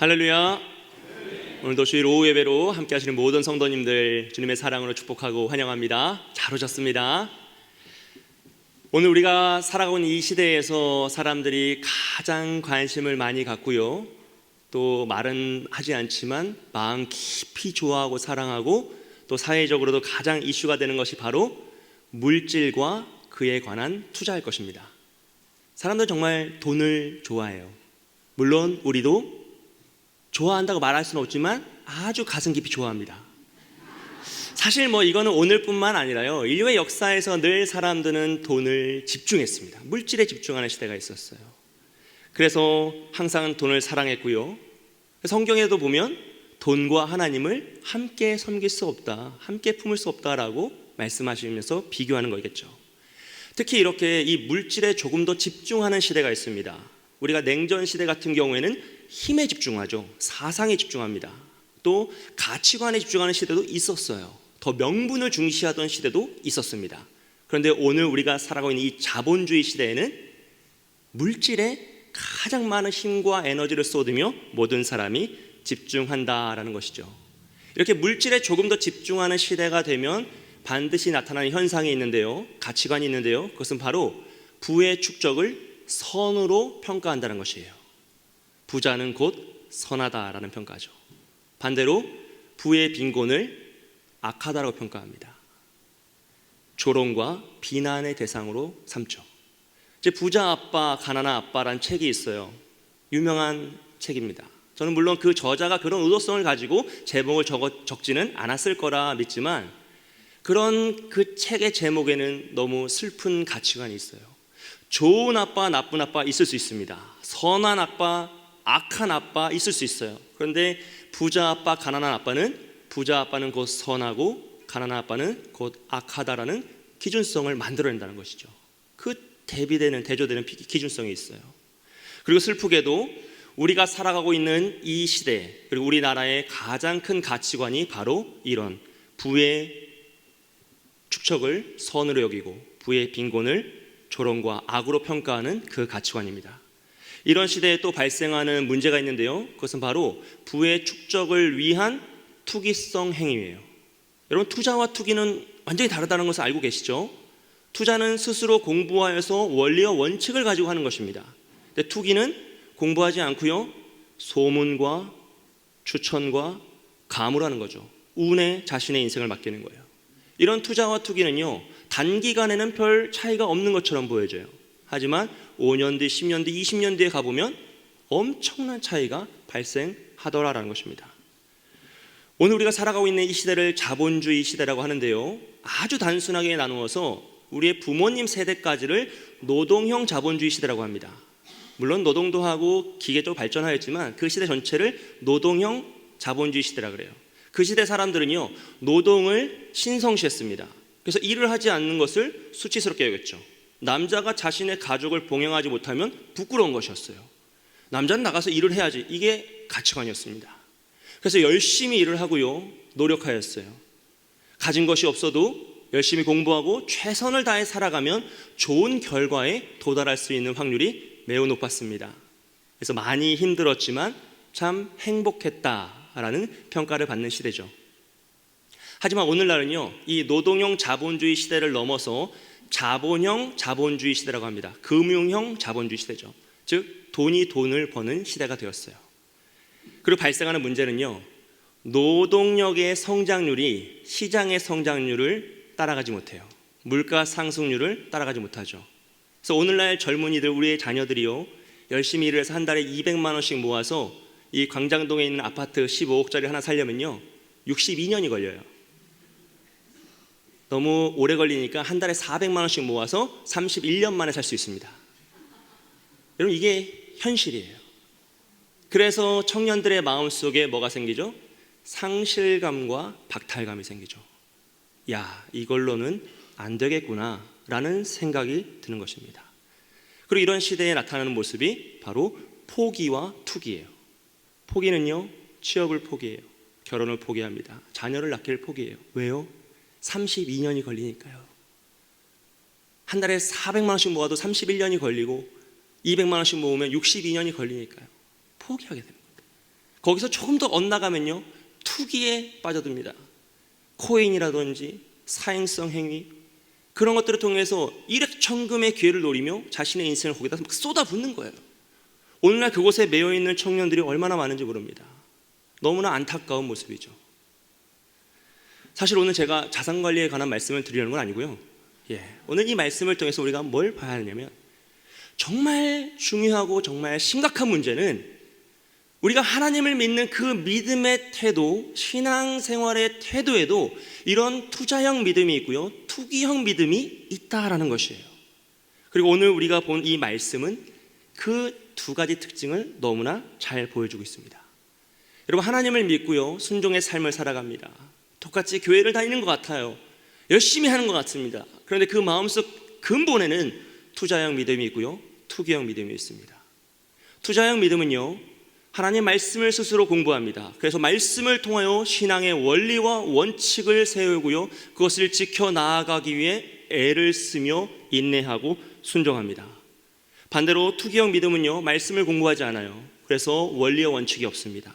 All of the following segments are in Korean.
할렐루야. 오늘도 주일 오후 예배로 함께 하시는 모든 성도님들 주님의 사랑으로 축복하고 환영합니다. 잘 오셨습니다. 오늘 우리가 살아가고 있는 이 시대에서 사람들이 가장 관심을 많이 갖고요, 또 말은 하지 않지만 마음 깊이 좋아하고 사랑하고 또 사회적으로도 가장 이슈가 되는 것이 바로 물질과 그에 관한 투자일 것입니다. 사람들은 정말 돈을 좋아해요. 물론 우리도 좋아한다고 말할 수는 없지만 아주 가슴 깊이 좋아합니다. 사실 이거는 오늘뿐만 아니라요, 인류의 역사에서 늘 사람들은 돈을 집중했습니다. 물질에 집중하는 시대가 있었어요. 그래서 항상 돈을 사랑했고요, 성경에도 보면 돈과 하나님을 함께 섬길 수 없다, 함께 품을 수 없다라고 말씀하시면서 비교하는 거겠죠. 특히 이렇게 이 물질에 조금 더 집중하는 시대가 있습니다. 우리가 냉전 시대 같은 경우에는 힘에 집중하죠. 사상에 집중합니다. 또 가치관에 집중하는 시대도 있었어요. 더 명분을 중시하던 시대도 있었습니다. 그런데 오늘 우리가 살아가고 있는 이 자본주의 시대에는 물질에 가장 많은 힘과 에너지를 쏟으며 모든 사람이 집중한다라는 것이죠. 이렇게 물질에 조금 더 집중하는 시대가 되면 반드시 나타나는 현상이 있는데요, 가치관이 있는데요, 그것은 바로 부의 축적을 선으로 평가한다는 것이에요. 부자는 곧 선하다라는 평가죠. 반대로 부의 빈곤을 악하다라고 평가합니다. 조롱과 비난의 대상으로 삼죠. 이제 부자 아빠, 가난한 아빠라는 책이 있어요. 유명한 책입니다. 저는 물론 그 저자가 그런 의도성을 가지고 제목을 적지는 않았을 거라 믿지만, 그런 그 책의 제목에는 너무 슬픈 가치관이 있어요. 좋은 아빠, 나쁜 아빠 있을 수 있습니다. 선한 아빠, 악한 아빠 있을 수 있어요. 그런데 부자 아빠, 가난한 아빠는, 부자 아빠는 곧 선하고 가난한 아빠는 곧 악하다라는 기준성을 만들어낸다는 것이죠. 그 대조되는 기준성이 있어요. 그리고 슬프게도 우리가 살아가고 있는 이 시대, 그리고 우리나라의 가장 큰 가치관이 바로 이런 부의 축적을 선으로 여기고 부의 빈곤을 조롱과 악으로 평가하는 그 가치관입니다. 이런 시대에 또 발생하는 문제가 있는데요, 그것은 바로 부의 축적을 위한 투기성 행위예요. 여러분, 투자와 투기는 완전히 다르다는 것을 알고 계시죠? 투자는 스스로 공부하여서 원리와 원칙을 가지고 하는 것입니다. 근데 투기는 공부하지 않고요, 소문과 추천과 가물하는 거죠. 운에 자신의 인생을 맡기는 거예요. 이런 투자와 투기는요, 단기간에는 별 차이가 없는 것처럼 보여져요. 하지만 5년 뒤, 10년 뒤, 20년 뒤에 가보면 엄청난 차이가 발생하더라라는 것입니다. 오늘 우리가 살아가고 있는 이 시대를 자본주의 시대라고 하는데요, 아주 단순하게 나누어서 우리의 부모님 세대까지를 노동형 자본주의 시대라고 합니다. 물론 노동도 하고 기계도 발전하였지만 그 시대 전체를 노동형 자본주의 시대라 그래요. 그 시대 사람들은요, 노동을 신성시했습니다. 그래서 일을 하지 않는 것을 수치스럽게 여겼죠. 남자가 자신의 가족을 봉양하지 못하면 부끄러운 것이었어요. 남자는 나가서 일을 해야지, 이게 가치관이었습니다. 그래서 열심히 일을 하고요, 노력하였어요. 가진 것이 없어도 열심히 공부하고 최선을 다해 살아가면 좋은 결과에 도달할 수 있는 확률이 매우 높았습니다. 그래서 많이 힘들었지만 참 행복했다라는 평가를 받는 시대죠. 하지만 오늘날은요, 이 노동형 자본주의 시대를 넘어서 자본형 자본주의 시대라고 합니다. 금융형 자본주의 시대죠. 즉 돈이 돈을 버는 시대가 되었어요. 그리고 발생하는 문제는요, 노동력의 성장률이 시장의 성장률을 따라가지 못해요. 물가 상승률을 따라가지 못하죠. 그래서 오늘날 젊은이들, 우리의 자녀들이요, 열심히 일을 해서 한 달에 200만 원씩 모아서 이 광장동에 있는 아파트 15억짜리 하나 살려면요 62년이 걸려요. 너무 오래 걸리니까 한 달에 400만 원씩 모아서 31년 만에 살 수 있습니다. 여러분, 이게 현실이에요. 그래서 청년들의 마음속에 뭐가 생기죠? 상실감과 박탈감이 생기죠. 야, 이걸로는 안 되겠구나 라는 생각이 드는 것입니다. 그리고 이런 시대에 나타나는 모습이 바로 포기와 투기예요. 포기는요, 취업을 포기해요. 결혼을 포기합니다. 자녀를 낳기를 포기해요. 왜요? 32년이 걸리니까요. 한 달에 400만 원씩 모아도 31년이 걸리고 200만 원씩 모으면 62년이 걸리니까요. 포기하게 됩니다. 거기서 조금 더 엇나가면요, 투기에 빠져듭니다. 코인이라든지 사행성 행위, 그런 것들을 통해서 일확천금의 기회를 노리며 자신의 인생을 거기다 막 쏟아붓는 거예요. 오늘날 그곳에 매여 있는 청년들이 얼마나 많은지 모릅니다. 너무나 안타까운 모습이죠. 사실 오늘 제가 자산관리에 관한 말씀을 드리려는 건 아니고요. 오늘 이 말씀을 통해서 우리가 뭘 봐야 하냐면, 정말 중요하고 정말 심각한 문제는 우리가 하나님을 믿는 그 믿음의 태도, 신앙생활의 태도에도 이런 투자형 믿음이 있고요, 투기형 믿음이 있다라는 것이에요. 그리고 오늘 우리가 본 이 말씀은 그 두 가지 특징을 너무나 잘 보여주고 있습니다. 여러분, 하나님을 믿고요, 순종의 삶을 살아갑니다. 똑같이 교회를 다니는 것 같아요. 열심히 하는 것 같습니다. 그런데 그 마음속 근본에는 투자형 믿음이 있고요, 투기형 믿음이 있습니다. 투자형 믿음은요, 하나님 말씀을 스스로 공부합니다. 그래서 말씀을 통하여 신앙의 원리와 원칙을 세우고요, 그것을 지켜 나아가기 위해 애를 쓰며 인내하고 순종합니다. 반대로 투기형 믿음은요, 말씀을 공부하지 않아요. 그래서 원리와 원칙이 없습니다.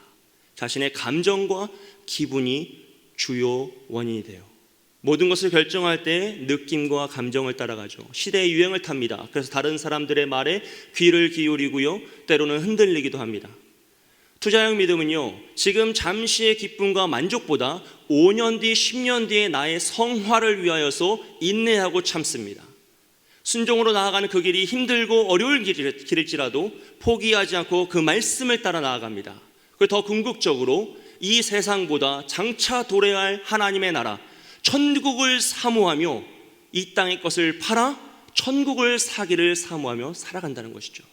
자신의 감정과 기분이 주요 원인이 돼요. 모든 것을 결정할 때 느낌과 감정을 따라가죠. 시대의 유행을 탑니다. 그래서 다른 사람들의 말에 귀를 기울이고요, 때로는 흔들리기도 합니다. 투자형 믿음은요, 지금 잠시의 기쁨과 만족보다 5년 뒤, 10년 뒤에 나의 성화를 위하여서 인내하고 참습니다. 순종으로 나아가는 그 길이 힘들고 어려울 길일지라도 포기하지 않고 그 말씀을 따라 나아갑니다. 그리고 더 궁극적으로 이 세상보다 장차 도래할 하나님의 나라, 천국을 사모하며 이 땅의 것을 팔아 천국을 사기를 사모하며 살아간다는 것이죠.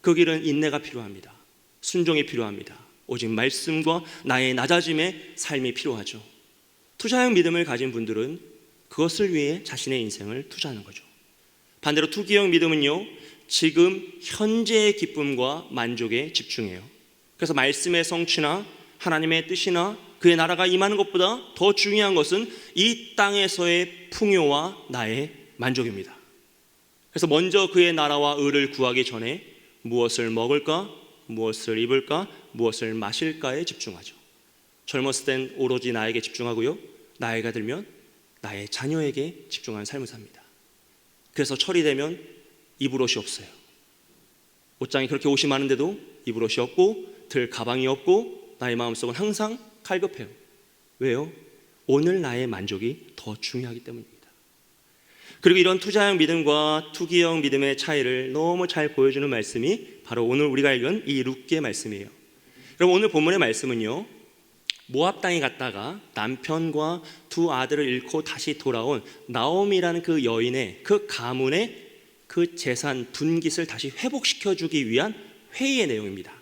그 길은 인내가 필요합니다. 순종이 필요합니다. 오직 말씀과 나의 낮아짐의 삶이 필요하죠. 투자형 믿음을 가진 분들은 그것을 위해 자신의 인생을 투자하는 거죠. 반대로 투기형 믿음은요, 지금 현재의 기쁨과 만족에 집중해요. 그래서 말씀의 성취나 하나님의 뜻이나 그의 나라가 임하는 것보다 더 중요한 것은 이 땅에서의 풍요와 나의 만족입니다. 그래서 먼저 그의 나라와 의를 구하기 전에 무엇을 먹을까, 무엇을 입을까, 무엇을 마실까에 집중하죠. 젊었을 땐 오로지 나에게 집중하고요, 나이가 들면 나의 자녀에게 집중하는 삶을 삽니다. 그래서 철이 되면 입을 옷이 없어요. 옷장에 그렇게 옷이 많은데도 입을 옷이 없고 들 가방이 없고 나의 마음속은 항상 갈급해요. 왜요? 오늘 나의 만족이 더 중요하기 때문입니다. 그리고 이런 투자형 믿음과 투기형 믿음의 차이를 너무 잘 보여주는 말씀이 바로 오늘 우리가 읽은 이 룻기의 말씀이에요. 여러분, 오늘 본문의 말씀은요, 모압 땅에 갔다가 남편과 두 아들을 잃고 다시 돌아온 나오미라는 그 여인의 그 가문의 그 재산 분깃을 다시 회복시켜주기 위한 회의의 내용입니다.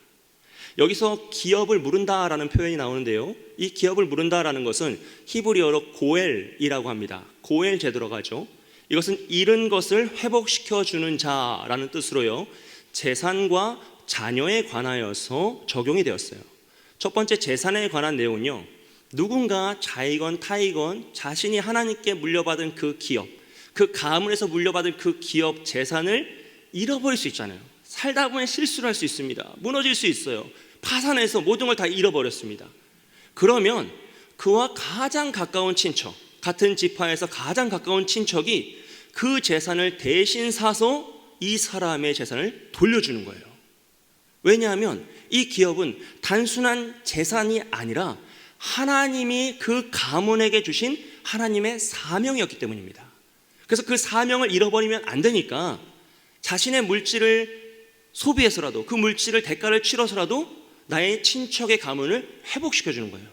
여기서 기업을 물은다라는 표현이 나오는데요, 이 기업을 물은다라는 것은 히브리어로 고엘이라고 합니다. 고엘 제도라고 하죠. 이것은 잃은 것을 회복시켜주는 자라는 뜻으로요, 재산과 자녀에 관하여서 적용이 되었어요. 첫 번째 재산에 관한 내용은요, 누군가 자이건 타이건 자신이 하나님께 물려받은 그 기업, 그 가문에서 물려받은 그 기업 재산을 잃어버릴 수 있잖아요. 살다 보면 실수를 할 수 있습니다. 무너질 수 있어요. 파산해서 모든 걸 다 잃어버렸습니다. 그러면 그와 가장 가까운 친척, 같은 지파에서 가장 가까운 친척이 그 재산을 대신 사서 이 사람의 재산을 돌려주는 거예요. 왜냐하면 이 기업은 단순한 재산이 아니라 하나님이 그 가문에게 주신 하나님의 사명이었기 때문입니다. 그래서 그 사명을 잃어버리면 안 되니까 자신의 물질을 소비해서라도, 그 물질을 대가를 치러서라도 나의 친척의 가문을 회복시켜주는 거예요.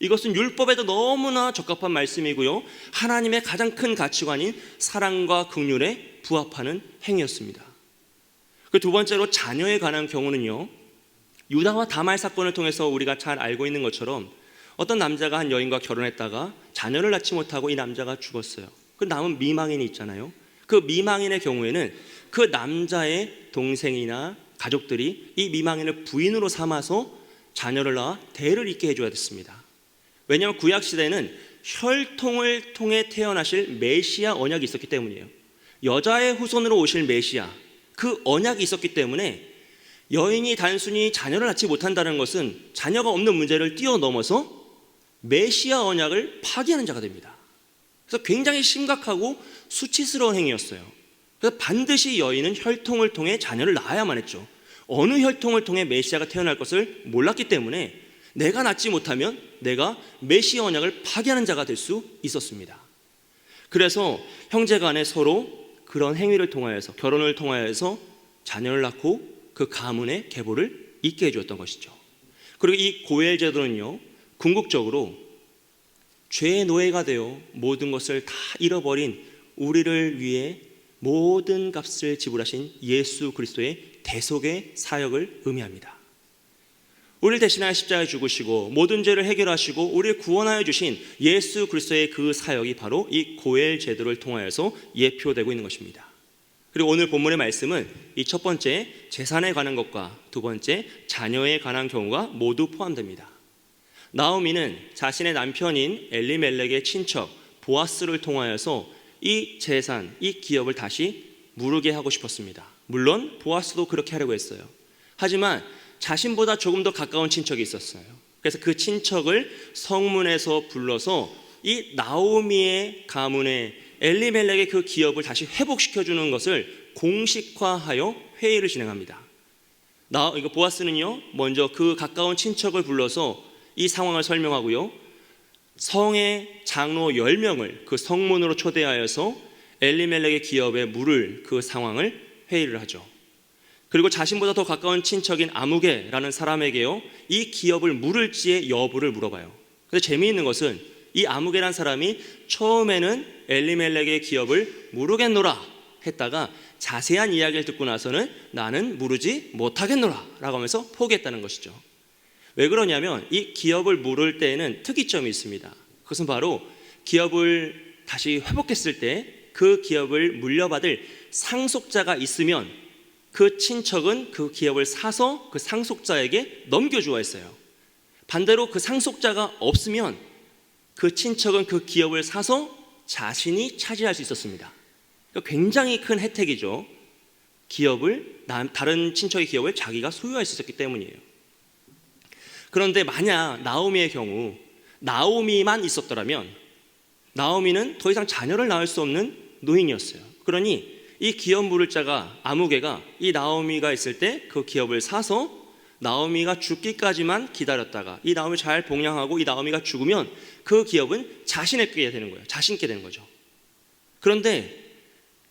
이것은 율법에도 너무나 적합한 말씀이고요, 하나님의 가장 큰 가치관인 사랑과 긍휼에 부합하는 행위였습니다. 그 두 번째로 자녀에 관한 경우는요, 유다와 다말 사건을 통해서 우리가 잘 알고 있는 것처럼 어떤 남자가 한 여인과 결혼했다가 자녀를 낳지 못하고 이 남자가 죽었어요. 그 남은 미망인이 있잖아요. 그 미망인의 경우에는 그 남자의 동생이나 가족들이 이 미망인을 부인으로 삼아서 자녀를 낳아 대를 잇게 해줘야 됐습니다. 왜냐하면 구약시대에는 혈통을 통해 태어나실 메시아 언약이 있었기 때문이에요. 여자의 후손으로 오실 메시아, 그 언약이 있었기 때문에 여인이 단순히 자녀를 낳지 못한다는 것은 자녀가 없는 문제를 뛰어넘어서 메시아 언약을 파기하는 자가 됩니다. 그래서 굉장히 심각하고 수치스러운 행위였어요. 그래서 반드시 여인은 혈통을 통해 자녀를 낳아야만 했죠. 어느 혈통을 통해 메시아가 태어날 것을 몰랐기 때문에 내가 낳지 못하면 내가 메시아 언약을 파기하는 자가 될 수 있었습니다. 그래서 형제간에 서로 그런 행위를 통하여서, 결혼을 통하여서 자녀를 낳고 그 가문의 계보를 잇게 해주었던 것이죠. 그리고 이 고엘 제도는요, 궁극적으로 죄의 노예가 되어 모든 것을 다 잃어버린 우리를 위해 모든 값을 지불하신 예수 그리스도의 대속의 사역을 의미합니다. 우리를 대신하여 십자가에 죽으시고 모든 죄를 해결하시고 우리를 구원하여 주신 예수 그리스도의 그 사역이 바로 이 고엘 제도를 통하여서 예표되고 있는 것입니다. 그리고 오늘 본문의 말씀은 이 첫 번째 재산에 관한 것과 두 번째 자녀에 관한 경우가 모두 포함됩니다. 나오미는 자신의 남편인 엘리멜렉의 친척 보아스를 통하여서 이 재산, 이 기업을 다시 무르게 하고 싶었습니다. 물론 보아스도 그렇게 하려고 했어요. 하지만 자신보다 조금 더 가까운 친척이 있었어요. 그래서 그 친척을 성문에서 불러서 이 나오미의 가문에 엘리멜렉의 그 기업을 다시 회복시켜주는 것을 공식화하여 회의를 진행합니다. 이거 보아스는요, 먼저 그 가까운 친척을 불러서 이 상황을 설명하고요, 성의 장로 10명을 그 성문으로 초대하여서 엘리멜렉의 기업에 물을 그 상황을 회의를 하죠. 그리고 자신보다 더 가까운 친척인 아무게라는 사람에게요, 이 기업을 물을지의 여부를 물어봐요. 근데 재미있는 것은 이 아무게란 사람이 처음에는 엘리멜렉의 기업을 무르겠노라 했다가 자세한 이야기를 듣고 나서는 나는 무르지 못하겠노라 라고 하면서 포기했다는 것이죠. 왜 그러냐면 이 기업을 물을 때에는 특이점이 있습니다. 그것은 바로 기업을 다시 회복했을 때 그 기업을 물려받을 상속자가 있으면 그 친척은 그 기업을 사서 그 상속자에게 넘겨주어야 했어요. 반대로 그 상속자가 없으면 그 친척은 그 기업을 사서 자신이 차지할 수 있었습니다. 굉장히 큰 혜택이죠. 다른 친척의 기업을 자기가 소유할 수 있었기 때문이에요. 그런데 만약 나오미의 경우 나오미만 있었더라면 나오미는 더 이상 자녀를 낳을 수 없는 노인이었어요. 그러니 이 기업 물을 자가 아무개가 이 나오미가 있을 때 그 기업을 사서 나오미가 죽기까지만 기다렸다가 이 나오미 잘 봉양하고 이 나오미가 죽으면 그 기업은 자신에게 되는 거예요. 자신께 되는 거죠. 그런데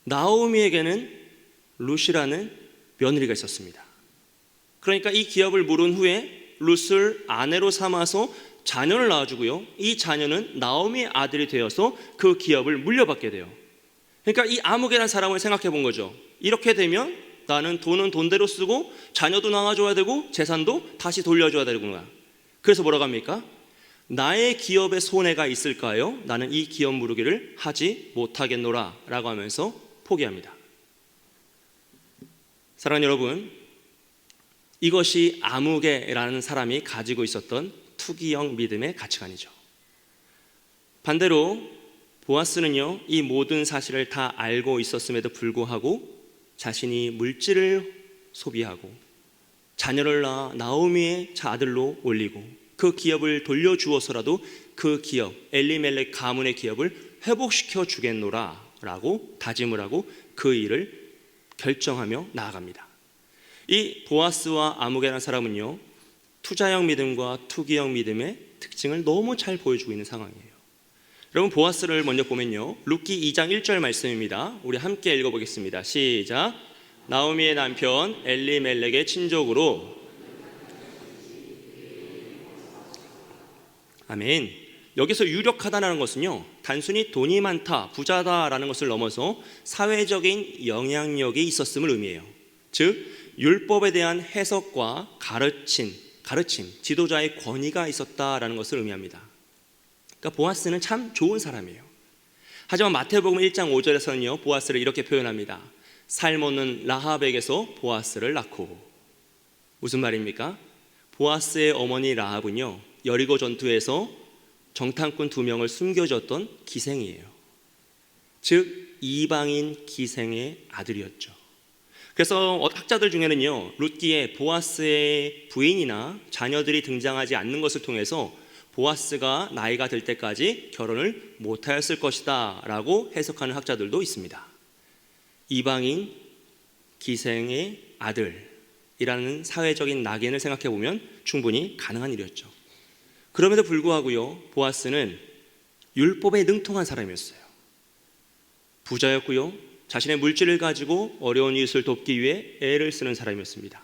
나오미에게는 룻이라는 며느리가 있었습니다. 그러니까 이 기업을 물은 후에 룻을 아내로 삼아서 자녀를 낳아주고요, 이 자녀는 나오미의 아들이 되어서 그 기업을 물려받게 돼요. 그러니까 이 아무개라는 사람을 생각해 본 거죠. 이렇게 되면 나는 돈은 돈대로 쓰고 자녀도 낳아줘야 되고 재산도 다시 돌려줘야 되는구나. 그래서 뭐라고 합니까? 나의 기업에 손해가 있을까요? 나는 이 기업 무르기를 하지 못하겠노라 라고 하면서 포기합니다. 사랑하는 여러분, 이것이 아무개라는 사람이 가지고 있었던 투기형 믿음의 가치관이죠. 반대로 보아스는요, 이 모든 사실을 다 알고 있었음에도 불구하고 자신이 물질을 소비하고 자녀를 낳아 나오미의 아들로 올리고 그 기업을 돌려주어서라도 그 기업, 엘리멜렉 가문의 기업을 회복시켜 주겠노라 라고 다짐을 하고 그 일을 결정하며 나아갑니다. 이 보아스와 아무개라는 사람은요, 투자형 믿음과 투기형 믿음의 특징을 너무 잘 보여주고 있는 상황이에요. 여러분, 보아스를 먼저 보면요, 룻기 2장 1절 말씀입니다. 우리 함께 읽어보겠습니다. 시작. 나오미의 남편 엘리멜렉의 친족으로. 아멘. 여기서 유력하다는 것은요, 단순히 돈이 많다, 부자다라는 것을 넘어서 사회적인 영향력이 있었음을 의미해요. 즉 율법에 대한 해석과 가르침, 지도자의 권위가 있었다라는 것을 의미합니다. 그러니까 보아스는 참 좋은 사람이에요. 하지만 마태복음 1장 5절에서는요, 보아스를 이렇게 표현합니다. 살모는 라합에게서 보아스를 낳고. 무슨 말입니까? 보아스의 어머니 라합은요, 여리고 전투에서 정탐꾼 2명을 숨겨줬던 기생이에요. 즉 이방인 기생의 아들이었죠. 그래서 학자들 중에는요, 룻기에 보아스의 부인이나 자녀들이 등장하지 않는 것을 통해서 보아스가 나이가 들 때까지 결혼을 못하였을 것이다 라고 해석하는 학자들도 있습니다. 이방인 기생의 아들이라는 사회적인 낙인을 생각해 보면 충분히 가능한 일이었죠. 그럼에도 불구하고요, 보아스는 율법에 능통한 사람이었어요. 부자였고요, 자신의 물질을 가지고 어려운 이웃을 돕기 위해 애를 쓰는 사람이었습니다.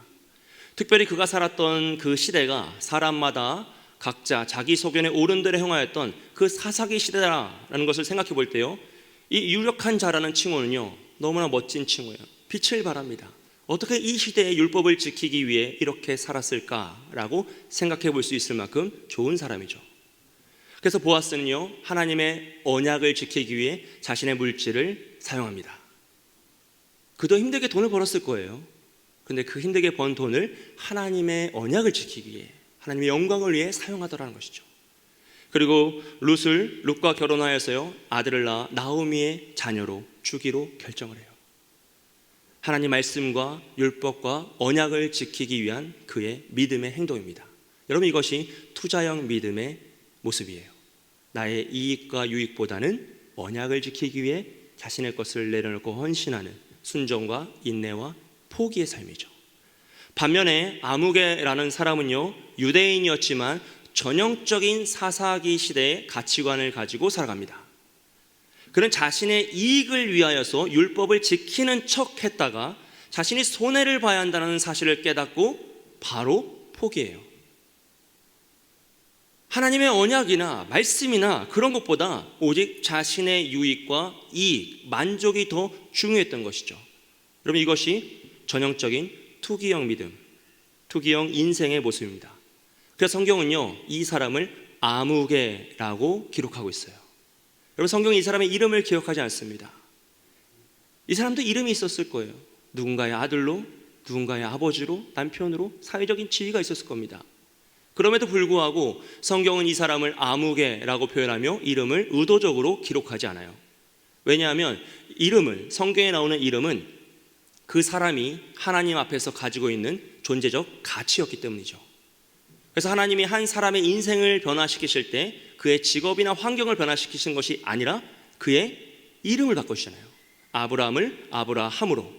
특별히 그가 살았던 그 시대가 사람마다 각자 자기 소견에 옳은 대로 행하였던 그 사사기 시대라는 것을 생각해 볼 때요, 이 유력한 자라는 칭호는요, 너무나 멋진 칭호예요. 빛을 발합니다. 어떻게 이 시대의 율법을 지키기 위해 이렇게 살았을까라고 생각해 볼 수 있을 만큼 좋은 사람이죠. 그래서 보아스는요, 하나님의 언약을 지키기 위해 자신의 물질을 사용합니다. 그도 힘들게 돈을 벌었을 거예요. 그런데 그 힘들게 번 돈을 하나님의 언약을 지키기 위해, 하나님의 영광을 위해 사용하더라는 것이죠. 그리고 룻과 결혼하여서요, 아들을 낳아 나오미의 자녀로 주기로 결정을 해요. 하나님 말씀과 율법과 언약을 지키기 위한 그의 믿음의 행동입니다. 여러분, 이것이 투자형 믿음의 모습이에요. 나의 이익과 유익보다는 언약을 지키기 위해 자신의 것을 내려놓고 헌신하는 순종과 인내와 포기의 삶이죠. 반면에 아무개라는 사람은요, 유대인이었지만 전형적인 사사기 시대의 가치관을 가지고 살아갑니다. 그는 자신의 이익을 위하여서 율법을 지키는 척 했다가 자신이 손해를 봐야 한다는 사실을 깨닫고 바로 포기해요. 하나님의 언약이나 말씀이나 그런 것보다 오직 자신의 유익과 이익, 만족이 더 중요했던 것이죠. 여러분, 이것이 전형적인 투기형 믿음, 투기형 인생의 모습입니다. 그래서 성경은요, 이 사람을 아무개라고 기록하고 있어요. 여러분, 성경이 이 사람의 이름을 기억하지 않습니다. 이 사람도 이름이 있었을 거예요. 누군가의 아들로, 누군가의 아버지로, 남편으로 사회적인 지위가 있었을 겁니다. 그럼에도 불구하고 성경은 이 사람을 아무개라고 표현하며 이름을 의도적으로 기록하지 않아요. 왜냐하면 성경에 나오는 이름은 그 사람이 하나님 앞에서 가지고 있는 존재적 가치였기 때문이죠. 그래서 하나님이 한 사람의 인생을 변화시키실 때 그의 직업이나 환경을 변화시키신 것이 아니라 그의 이름을 바꾸시잖아요. 아브라함을 아브라함으로,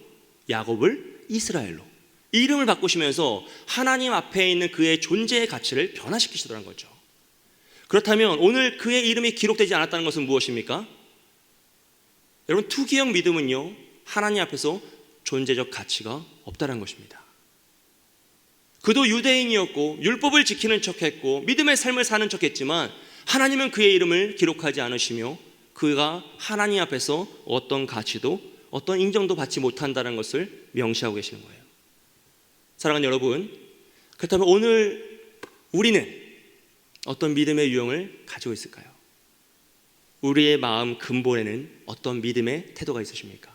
야곱을 이스라엘로 이름을 바꾸시면서 하나님 앞에 있는 그의 존재의 가치를 변화시키시더라는 거죠. 그렇다면 오늘 그의 이름이 기록되지 않았다는 것은 무엇입니까? 여러분, 투기형 믿음은요, 하나님 앞에서 존재적 가치가 없다는 것입니다. 그도 유대인이었고 율법을 지키는 척했고 믿음의 삶을 사는 척했지만 하나님은 그의 이름을 기록하지 않으시며 그가 하나님 앞에서 어떤 가치도 어떤 인정도 받지 못한다는 것을 명시하고 계시는 거예요. 사랑하는 여러분, 그렇다면 오늘 우리는 어떤 믿음의 유형을 가지고 있을까요? 우리의 마음 근본에는 어떤 믿음의 태도가 있으십니까?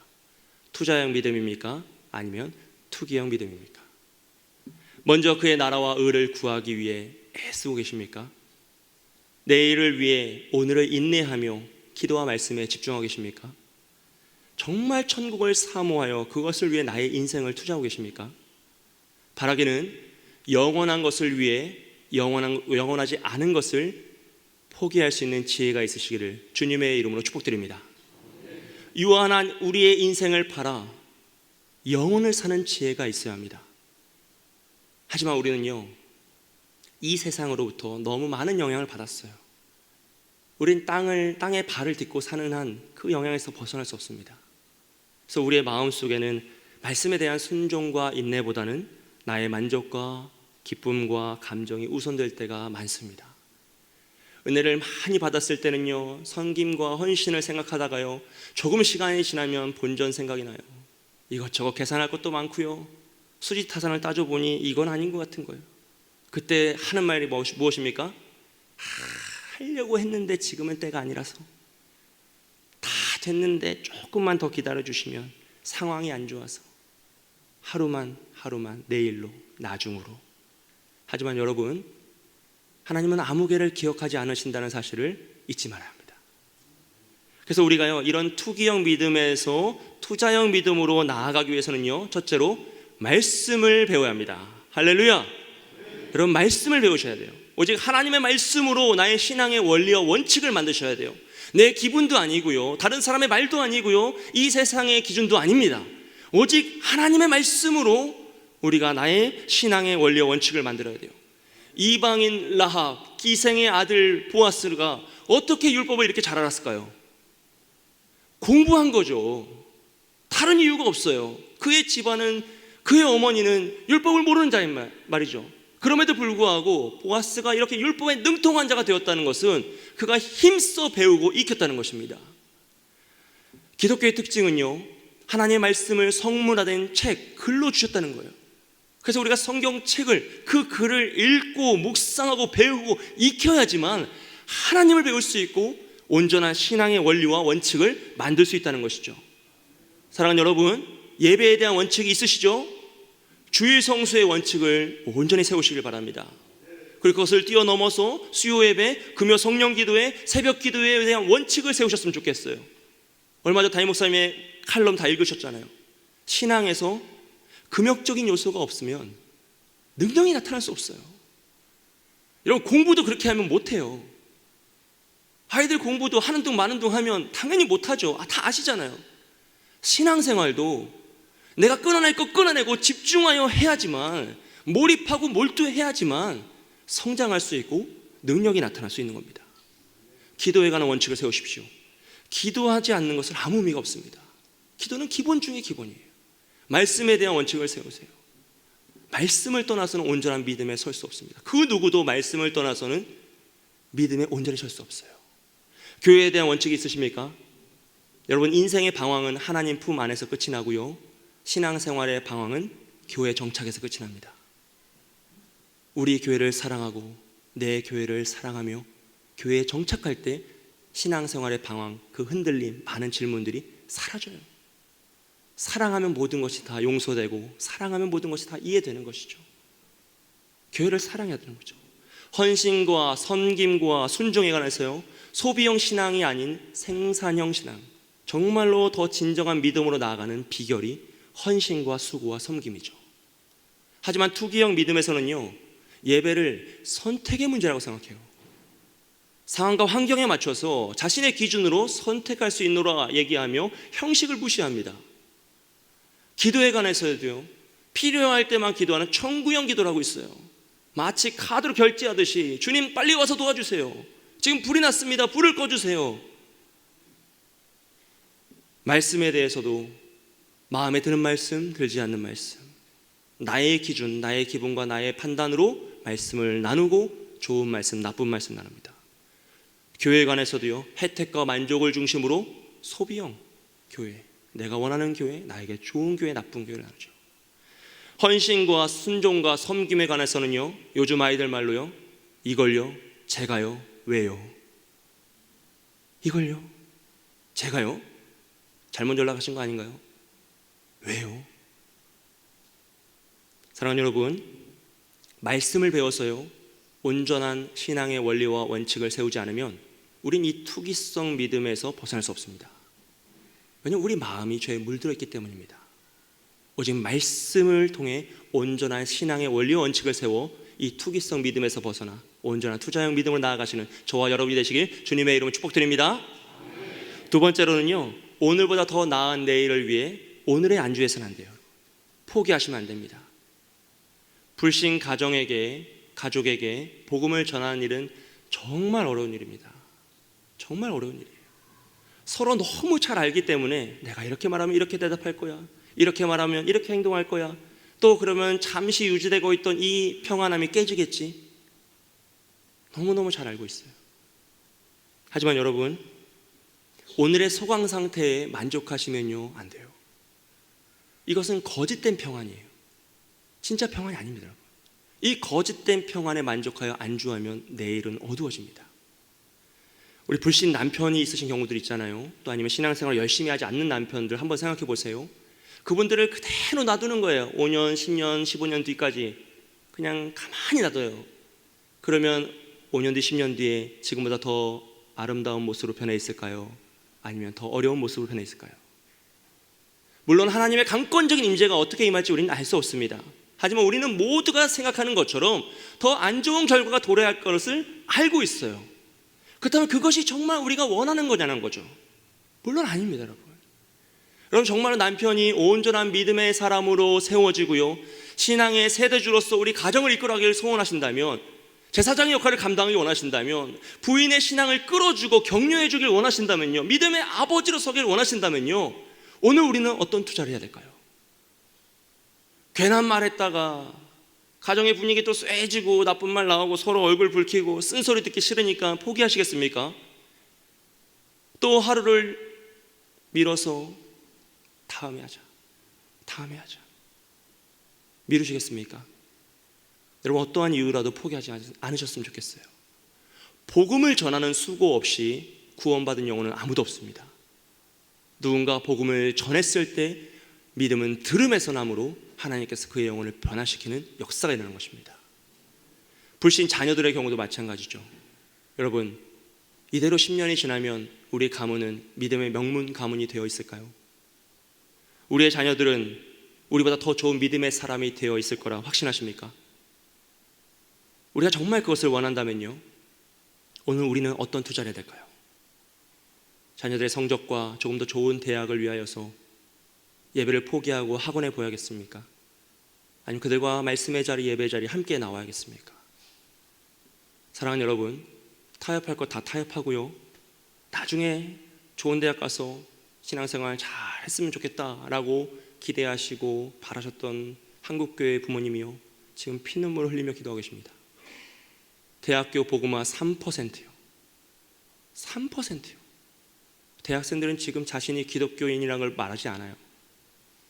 투자형 믿음입니까? 아니면 투기형 믿음입니까? 먼저 그의 나라와 의를 구하기 위해 애쓰고 계십니까? 내일을 위해 오늘을 인내하며 기도와 말씀에 집중하고 계십니까? 정말 천국을 사모하여 그것을 위해 나의 인생을 투자하고 계십니까? 바라기는 영원한 것을 위해 영원하지 않은 것을 포기할 수 있는 지혜가 있으시기를 주님의 이름으로 축복드립니다. 유한한 우리의 인생을 팔아 영혼을 사는 지혜가 있어야 합니다. 하지만 우리는요, 이 세상으로부터 너무 많은 영향을 받았어요. 우린 땅에 발을 딛고 사는 한 그 영향에서 벗어날 수 없습니다. 그래서 우리의 마음속에는 말씀에 대한 순종과 인내보다는 나의 만족과 기쁨과 감정이 우선될 때가 많습니다. 은혜를 많이 받았을 때는요, 섬김과 헌신을 생각하다가요, 조금 시간이 지나면 본전 생각이 나요. 이것저것 계산할 것도 많고요, 수지타산을 따져보니 이건 아닌 것 같은 거예요. 그때 하는 말이 무엇입니까? 하려고 했는데 지금은 때가 아니라서, 다 됐는데 조금만 더 기다려주시면, 상황이 안 좋아서, 하루만 내일로, 나중으로. 하지만 여러분, 하나님은 아무개를 기억하지 않으신다는 사실을 잊지 말아야 합니다. 그래서 우리가요, 이런 투기형 믿음에서 투자형 믿음으로 나아가기 위해서는요, 첫째로 말씀을 배워야 합니다. 할렐루야. 여러분, 말씀을 배우셔야 돼요. 오직 하나님의 말씀으로 나의 신앙의 원리와 원칙을 만드셔야 돼요. 내 기분도 아니고요, 다른 사람의 말도 아니고요, 이 세상의 기준도 아닙니다. 오직 하나님의 말씀으로 우리가 나의 신앙의 원리와 원칙을 만들어야 돼요. 이방인 라합, 기생의 아들 보아스가 어떻게 율법을 이렇게 잘 알았을까요? 공부한 거죠. 다른 이유가 없어요. 그의 집안은, 그의 어머니는 율법을 모르는 자인 말이죠. 그럼에도 불구하고 보아스가 이렇게 율법에 능통한 자가 되었다는 것은 그가 힘써 배우고 익혔다는 것입니다. 기독교의 특징은요, 하나님의 말씀을 성문화된 책, 글로 주셨다는 거예요. 그래서 우리가 성경책을, 그 글을 읽고 묵상하고 배우고 익혀야지만 하나님을 배울 수 있고 온전한 신앙의 원리와 원칙을 만들 수 있다는 것이죠. 사랑하는 여러분, 예배에 대한 원칙이 있으시죠? 주일 성수의 원칙을 온전히 세우시길 바랍니다. 그리고 그것을 뛰어넘어서 수요 예배, 금요 성령 기도회, 새벽 기도회에 대한 원칙을 세우셨으면 좋겠어요. 얼마 전 담임 목사님의 칼럼 다 읽으셨잖아요. 신앙에서 금욕적인 요소가 없으면 능력이 나타날 수 없어요. 여러분, 공부도 그렇게 하면 못해요. 아이들 공부도 하는 둥 마는 둥 하면 당연히 못하죠. 다 아시잖아요. 신앙생활도 내가 끊어낼 거 끊어내고 집중하여 해야지만, 몰입하고 몰두해야지만 성장할 수 있고 능력이 나타날 수 있는 겁니다. 기도에 관한 원칙을 세우십시오. 기도하지 않는 것은 아무 의미가 없습니다. 기도는 기본 중에 기본이에요. 말씀에 대한 원칙을 세우세요. 말씀을 떠나서는 온전한 믿음에 설 수 없습니다. 그 누구도 말씀을 떠나서는 믿음에 온전히 설 수 없어요. 교회에 대한 원칙이 있으십니까? 여러분, 인생의 방황은 하나님 품 안에서 끝이 나고요, 신앙생활의 방황은 교회 정착에서 끝이 납니다. 우리 교회를 사랑하고 내 교회를 사랑하며 교회에 정착할 때 신앙생활의 방황, 그 흔들림, 많은 질문들이 사라져요. 사랑하면 모든 것이 다 용서되고 사랑하면 모든 것이 다 이해되는 것이죠. 교회를 사랑해야 되는 거죠. 헌신과 섬김과 순종에 관해서요, 소비형 신앙이 아닌 생산형 신앙, 정말로 더 진정한 믿음으로 나아가는 비결이 헌신과 수고와 섬김이죠. 하지만 투기형 믿음에서는요, 예배를 선택의 문제라고 생각해요. 상황과 환경에 맞춰서 자신의 기준으로 선택할 수 있노라 얘기하며 형식을 무시합니다. 기도에 관해서도요, 필요할 때만 기도하는 청구형 기도를 하고 있어요. 마치 카드로 결제하듯이, 주님 빨리 와서 도와주세요, 지금 불이 났습니다, 불을 꺼주세요. 말씀에 대해서도 마음에 드는 말씀, 들지 않는 말씀, 나의 기준, 나의 기분과 나의 판단으로 말씀을 나누고 좋은 말씀, 나쁜 말씀 나눕니다. 교회에 관해서도요, 혜택과 만족을 중심으로 소비형 교회, 내가 원하는 교회, 나에게 좋은 교회, 나쁜 교회를 나누죠. 헌신과 순종과 섬김에 관해서는요, 요즘 아이들 말로요, 이걸요, 제가요, 왜요? 이걸요, 제가요? 잘못 연락하신 거 아닌가요? 왜요? 사랑하는 여러분, 말씀을 배워서요, 온전한 신앙의 원리와 원칙을 세우지 않으면 우린 이 투기성 믿음에서 벗어날 수 없습니다. 왜냐하면 우리 마음이 죄에 물들어 있기 때문입니다. 오직 말씀을 통해 온전한 신앙의 원리와 원칙을 세워 이 투기성 믿음에서 벗어나 온전한 투자형 믿음으로 나아가시는 저와 여러분이 되시길 주님의 이름으로 축복드립니다. 두 번째로는요, 오늘보다 더 나은 내일을 위해 오늘의 안주해서는 안 돼요. 포기하시면 안 됩니다. 불신 가족에게 복음을 전하는 일은 정말 어려운 일입니다. 정말 어려운 일이에요. 서로 너무 잘 알기 때문에 내가 이렇게 말하면 이렇게 대답할 거야, 이렇게 말하면 이렇게 행동할 거야, 또 그러면 잠시 유지되고 있던 이 평안함이 깨지겠지, 너무너무 잘 알고 있어요. 하지만 여러분, 오늘의 소강 상태에 만족하시면요, 안 돼요. 이것은 거짓된 평안이에요. 진짜 평안이 아닙니다. 여러분, 이 거짓된 평안에 만족하여 안주하면 내일은 어두워집니다. 우리 불신 남편이 있으신 경우들 있잖아요. 또 아니면 신앙생활을 열심히 하지 않는 남편들 한번 생각해 보세요. 그분들을 그대로 놔두는 거예요. 5년, 10년, 15년 뒤까지 그냥 가만히 놔둬요. 그러면 5년 뒤, 10년 뒤에 지금보다 더 아름다운 모습으로 변해 있을까요? 아니면 더 어려운 모습으로 변해 있을까요? 물론 하나님의 강권적인 임재가 어떻게 임할지 우리는 알 수 없습니다. 하지만 우리는 모두가 생각하는 것처럼 더 안 좋은 결과가 도래할 것을 알고 있어요. 그렇다면 그것이 정말 우리가 원하는 거냐는 거죠. 물론 아닙니다, 여러분. 여러분, 정말 남편이 온전한 믿음의 사람으로 세워지고요, 신앙의 세대주로서 우리 가정을 이끌어가기를 소원하신다면, 제사장의 역할을 감당하기 원하신다면, 부인의 신앙을 끌어주고 격려해 주길 원하신다면요, 믿음의 아버지로 서길 원하신다면요, 오늘 우리는 어떤 투자를 해야 될까요? 괜한 말 했다가 가정의 분위기 또 쇠지고 나쁜 말 나오고 서로 얼굴 붉히고 쓴소리 듣기 싫으니까 포기하시겠습니까? 또 하루를 미뤄서 다음에 하자, 다음에 하자, 미루시겠습니까? 여러분, 어떠한 이유라도 포기하지 않으셨으면 좋겠어요. 복음을 전하는 수고 없이 구원받은 영혼은 아무도 없습니다. 누군가 복음을 전했을 때 믿음은 들음에서 나므로 하나님께서 그의 영혼을 변화시키는 역사가 일어나는 것입니다. 불신 자녀들의 경우도 마찬가지죠. 여러분, 이대로 10년이 지나면 우리 가문은 믿음의 명문 가문이 되어 있을까요? 우리의 자녀들은 우리보다 더 좋은 믿음의 사람이 되어 있을 거라 확신하십니까? 우리가 정말 그것을 원한다면요, 오늘 우리는 어떤 투자를 해야 될까요? 자녀들의 성적과 조금 더 좋은 대학을 위하여서 예배를 포기하고 학원에 보야겠습니까? 아니면 그들과 말씀의 자리, 예배의 자리 함께 나와야겠습니까? 사랑하는 여러분, 타협할 것 다 타협하고요, 나중에 좋은 대학 가서 신앙생활 잘 했으면 좋겠다라고 기대하시고 바라셨던 한국교회 부모님이요, 지금 피눈물을 흘리며 기도하고 계십니다. 대학교 복음화 3%요. 3%요. 대학생들은 지금 자신이 기독교인이라는 걸 말하지 않아요.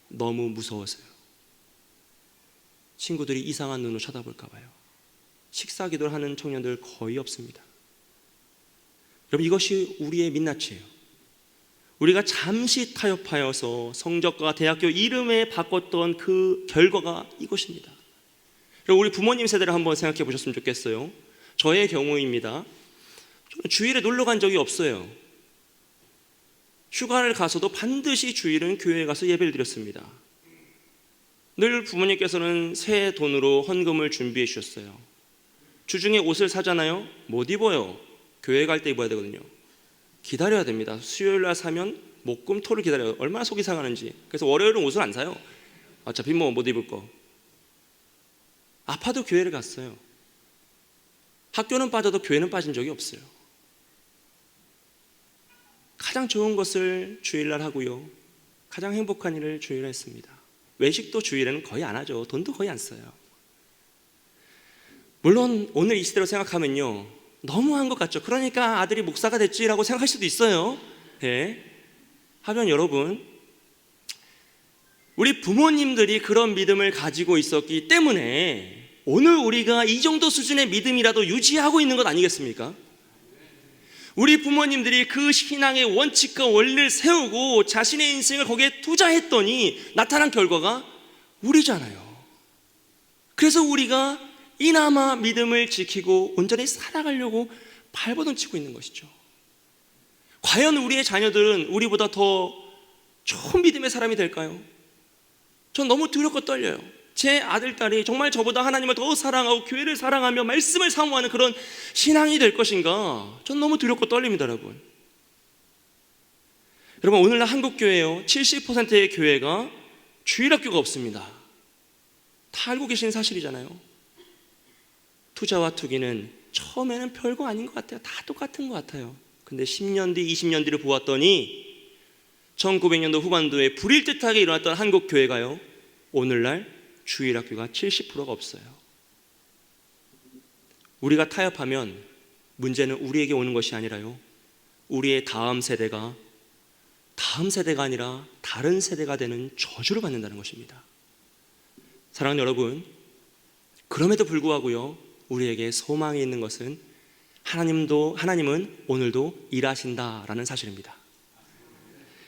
너무 무서워서요. 친구들이 이상한 눈으로 쳐다볼까 봐요. 식사 기도를 하는 청년들 거의 없습니다. 여러분, 이것이 우리의 민낯이에요. 우리가 잠시 타협하여서 성적과 대학교 이름에 바꿨던 그 결과가 이것입니다. 그럼 우리 부모님 세대를 한번 생각해 보셨으면 좋겠어요. 저의 경우입니다. 저는 주일에 놀러 간 적이 없어요. 휴가를 가서도 반드시 주일은 교회에 가서 예배를 드렸습니다. 늘 부모님께서는 새 돈으로 헌금을 준비해 주셨어요. 주중에 옷을 사잖아요. 못 입어요. 교회 갈 때 입어야 되거든요. 기다려야 됩니다. 수요일날 사면 목, 금, 토를 기다려요. 얼마나 속이 상하는지. 그래서 월요일은 옷을 안 사요. 어차피 뭐 못 입을 거. 아파도 교회를 갔어요. 학교는 빠져도 교회는 빠진 적이 없어요. 가장 좋은 것을 주일날 하고요, 가장 행복한 일을 주일에 했습니다. 외식도 주일에는 거의 안 하죠. 돈도 거의 안 써요. 물론 오늘 이 시대로 생각하면요, 너무한 것 같죠. 그러니까 아들이 목사가 됐지라고 생각할 수도 있어요. 네. 하지만 여러분, 우리 부모님들이 그런 믿음을 가지고 있었기 때문에 오늘 우리가 이 정도 수준의 믿음이라도 유지하고 있는 것 아니겠습니까? 우리 부모님들이 그 신앙의 원칙과 원리를 세우고 자신의 인생을 거기에 투자했더니 나타난 결과가 우리잖아요. 그래서 우리가 이나마 믿음을 지키고 온전히 살아가려고 발버둥 치고 있는 것이죠. 과연 우리의 자녀들은 우리보다 더 좋은 믿음의 사람이 될까요? 전 너무 두렵고 떨려요. 제 아들, 딸이 정말 저보다 하나님을 더 사랑하고 교회를 사랑하며 말씀을 사모하는 그런 신앙이 될 것인가? 전 너무 두렵고 떨립니다, 여러분. 여러분, 오늘날 한국교회요, 70%의 교회가 주일학교가 없습니다. 다 알고 계신 사실이잖아요. 투자와 투기는 처음에는 별거 아닌 것 같아요. 다 똑같은 것 같아요. 근데 10년 뒤, 20년 뒤를 보았더니 1900년도 후반도에 불일듯하게 일어났던 한국교회가요, 오늘날 주일학교가 70%가 없어요. 우리가 타협하면 문제는 우리에게 오는 것이 아니라요, 우리의 다음 세대가 아니라 다른 세대가 되는 저주를 받는다는 것입니다. 사랑하는 여러분, 그럼에도 불구하고요, 우리에게 소망이 있는 것은 하나님은 오늘도 일하신다라는 사실입니다.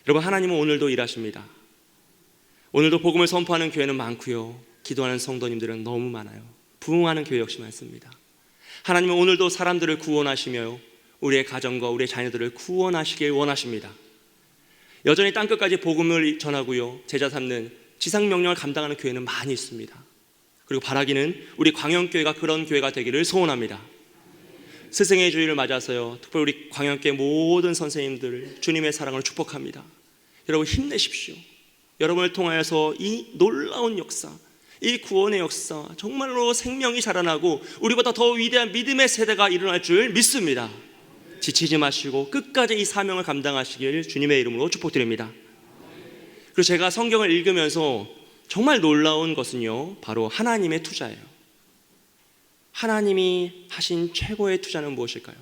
여러분, 하나님은 오늘도 일하십니다. 오늘도 복음을 선포하는 교회는 많고요, 기도하는 성도님들은 너무 많아요. 부흥하는 교회 역시 많습니다. 하나님은 오늘도 사람들을 구원하시며 우리의 가정과 우리의 자녀들을 구원하시길 원하십니다. 여전히 땅끝까지 복음을 전하고요, 제자 삼는 지상 명령을 감당하는 교회는 많이 있습니다. 그리고 바라기는 우리 광영교회가 그런 교회가 되기를 소원합니다. 스승의 주일을 맞아서요, 특별히 우리 광영교회 모든 선생님들 주님의 사랑을 축복합니다. 여러분 힘내십시오. 여러분을 통하여서 이 놀라운 역사, 이 구원의 역사, 정말로 생명이 자라나고 우리보다 더 위대한 믿음의 세대가 일어날 줄 믿습니다. 지치지 마시고 끝까지 이 사명을 감당하시길 주님의 이름으로 축복드립니다. 그리고 제가 성경을 읽으면서 정말 놀라운 것은요, 바로 하나님의 투자예요. 하나님이 하신 최고의 투자는 무엇일까요?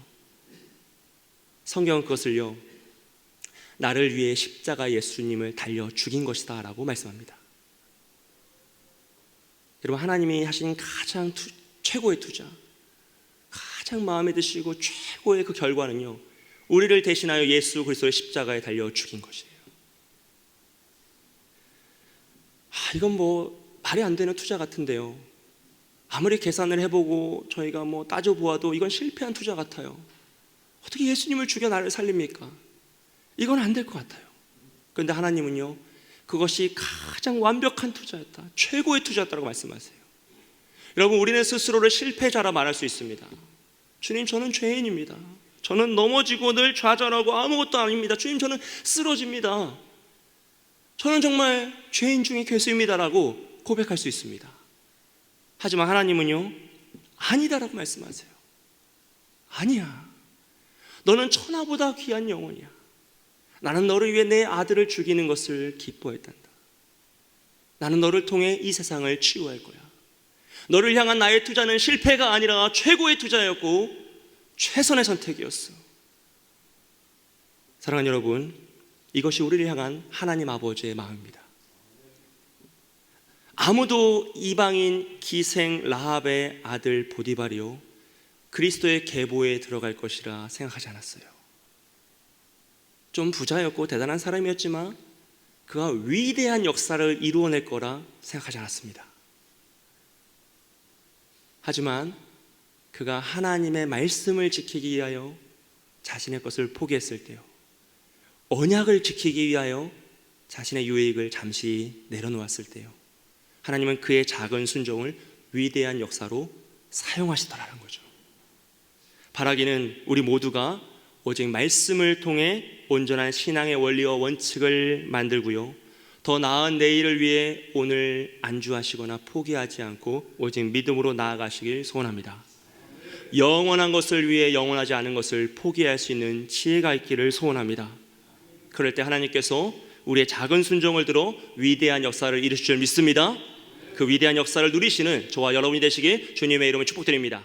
성경은 그것을요, 나를 위해 십자가 예수님을 달려 죽인 것이다 라고 말씀합니다. 여러분, 하나님이 하신 가장 최고의 투자, 가장 마음에 드시고 최고의 그 결과는요, 우리를 대신하여 예수 그리스도의 십자가에 달려 죽인 것이에요. 이건 뭐 말이 안 되는 투자 같은데요, 아무리 계산을 해보고 저희가 뭐 따져보아도 이건 실패한 투자 같아요. 어떻게 예수님을 죽여 나를 살립니까? 이건 안 될 것 같아요. 그런데 하나님은요, 그것이 가장 완벽한 투자였다, 최고의 투자였다고 말씀하세요. 여러분, 우리는 스스로를 실패자라 말할 수 있습니다. 주님, 저는 죄인입니다. 저는 넘어지고 늘 좌절하고 아무것도 아닙니다. 주님, 저는 쓰러집니다. 저는 정말 죄인 중에 괴수입니다라고 고백할 수 있습니다. 하지만 하나님은요, 아니다라고 말씀하세요. 아니야, 너는 천하보다 귀한 영혼이야. 나는 너를 위해 내 아들을 죽이는 것을 기뻐했단다. 나는 너를 통해 이 세상을 치유할 거야. 너를 향한 나의 투자는 실패가 아니라 최고의 투자였고 최선의 선택이었어. 사랑하는 여러분, 이것이 우리를 향한 하나님 아버지의 마음입니다. 아무도 이방인 기생 라합의 아들 보디발이요, 그리스도의 계보에 들어갈 것이라 생각하지 않았어요. 좀 부자였고 대단한 사람이었지만 그가 위대한 역사를 이루어낼 거라 생각하지 않았습니다. 하지만 그가 하나님의 말씀을 지키기 위하여 자신의 것을 포기했을 때요, 언약을 지키기 위하여 자신의 유익을 잠시 내려놓았을 때요, 하나님은 그의 작은 순종을 위대한 역사로 사용하시더라는 거죠. 바라기는 우리 모두가 오직 말씀을 통해 온전한 신앙의 원리와 원칙을 만들고요, 더 나은 내일을 위해 오늘 안주하시거나 포기하지 않고 오직 믿음으로 나아가시길 소원합니다. 영원한 것을 위해 영원하지 않은 것을 포기할 수 있는 지혜가 있기를 소원합니다. 그럴 때 하나님께서 우리의 작은 순종을 들어 위대한 역사를 이루실 줄 믿습니다. 그 위대한 역사를 누리시는 저와 여러분이 되시길 주님의 이름으로 축복드립니다.